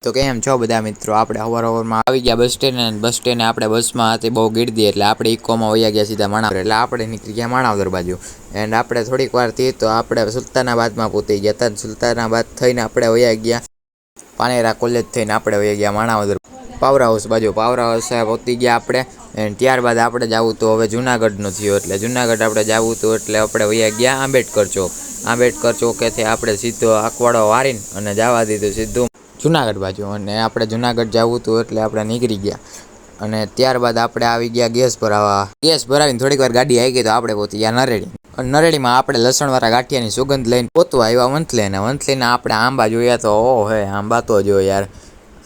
તો કેમ છો બધા મિત્રો? આપણે અવારનવારમાં આવી ગયા બસ સ્ટેન્ડ અને બસ સ્ટેન્ડે આપણે બસમાં હતી બહુ ગીરદી એટલે આપણે ઇકોમાં વયા ગયા સીધા માણાવદર. એટલે આપણે નીકળી ગયા માણાવદર બાજુ એન્ડ આપણે થોડીક વાર થી તો આપણે સુલતાનાબાદમાં પહોંચી ગયા હતા. સુલતાનાબાદ થઈને આપણે વયા ગયા પાનેરા કોલેજ થઈને આપણે વયા ગયા માણાવદર પાવર હાઉસ બાજુ. પાવર હાઉસ પહોંચી ગયા આપણે એન્ડ ત્યારબાદ આપણે જવું તો હવે જુનાગઢનું થયું એટલે જુનાગઢ આપણે જવું હતું એટલે આપણે વયા ગયા આંબેડકર ચોક. આંબેડકર ચોકેથી આપણે સીધો આખવાડો વારીને અને જવા દીધું સીધું જુનાગઢ બાજુ. અને આપણે જુનાગઢ જવું હતું એટલે આપણે નીકળી ગયા અને ત્યારબાદ આપણે આવી ગયા ગેસ ભરાવા. ગેસ ભરાવીને થોડીક વાર ગાડી આવી ગઈ તો આપણે પહોંચી ગયા નરેડી. નરેડીમાં આપણે લસણવાળા ગાંઠિયાની સુગંધ લઈને પોતવા આવ્યા વંથલી. અને વંથલીના આપણે આંબા જોયા તો હે આંબા તો જો યાર,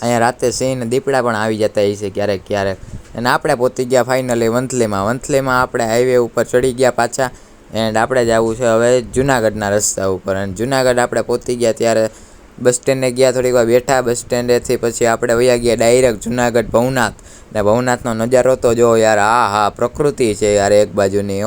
અહીંયા રાતે સિંહ દીપડા પણ આવી જતા હશે ક્યારેક ક્યારેક. અને આપણે પહોંચી ગયા ફાઇનલી વંથલીમાં. વંથલીમાં આપણે હાઈવે ઉપર ચડી ગયા પાછા એન્ડ આપણે જવું છે હવે જુનાગઢના રસ્તા ઉપર. અને જુનાગઢ આપણે પહોંચી ગયા ત્યારે બસ સ્ટેન્ડે ગયા, થોડીક વાર બેઠા. બસ સ્ટેન્ડેથી પછી આપણે વયા ગયા ડાયરેક્ટ જુનાગઢ ભવનાથ. ને ભવનાથનો નજારો તો જો યાર, હા પ્રકૃતિ છે યાર એક બાજુની.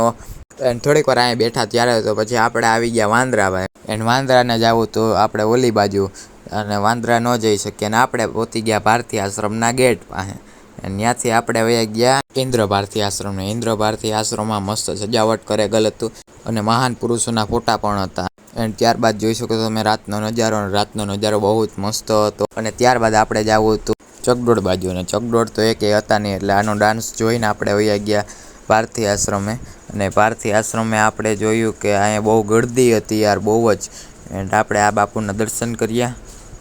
એન્ડ થોડીક વાર અહીંયા બેઠા ત્યારે તો પછી આપણે આવી ગયા વાંદરા ભાઈ. એન્ડ વાંદરાને જવું તો આપણે ઓલી બાજુ અને વાંદરા ન જઈ શકીએ. અને આપણે પહોંચી ગયા ભારતી આશ્રમના ગેટ પાસે. અને ત્યાંથી આપણે વયા ગયા ઇન્દ્ર ભારતી આશ્રમને. ઇન્દ્ર ભારતી આશ્રમમાં મસ્ત સજાવટ કરેલ હતું અને મહાન પુરુષોના ફોટા પણ હતા. એન્ડ ત્યારબાદ જોઈ શકો તમે રાતનો નજારો. રાતનો નજારો બહુ જ મસ્ત હતો. અને ત્યારબાદ આપણે જવું હતું ચકડોળ બાજુ. અને ચકડોળ તો એક હતા નહીં એટલે આનો ડાન્સ જોઈને આપણે વયા ગયા ભારતી આશ્રમે. અને ભારતી આશ્રમે આપણે જોયું કે અહીંયા બહુ ગળદી હતી યાર, બહુ જ. એન્ડ આપણે આ બાપુના દર્શન કર્યા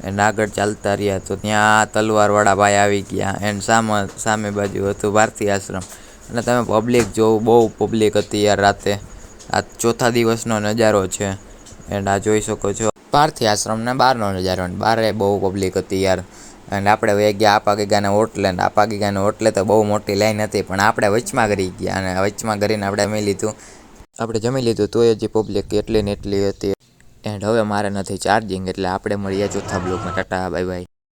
એન્ડ આગળ ચાલતા રહ્યા તો ત્યાં તલવારવાળા ભાઈ આવી ગયા. એન્ડ સામે બાજુ હતું ભારતી આશ્રમ. અને તમે પબ્લિક જોવો, બહુ પબ્લિક હતી યાર રાતે. આ ચોથા દિવસનો નજારો છે એન્ડ આ જોઈ શકો છો ભારતી આશ્રમના બહારનો નજારો. બહારે બહુ પબ્લિક હતી યાર. એન્ડ આપણે વહી ગયા આપા ગીગાના હોટલે. અને આપા ગીગાના હોટલે તો બહુ મોટી લાઈન હતી પણ આપણે વચમાં કરી ગયા. અને વચમાં કરીને આપણે જમી લીધું તોય હજી પબ્લિક એટલી ને એટલી હતી. એન્ડ હવે મારે નથી ચાર્જિંગ એટલે આપણે મળીએ ચોથા બ્લોગમાં. Tata bye bye.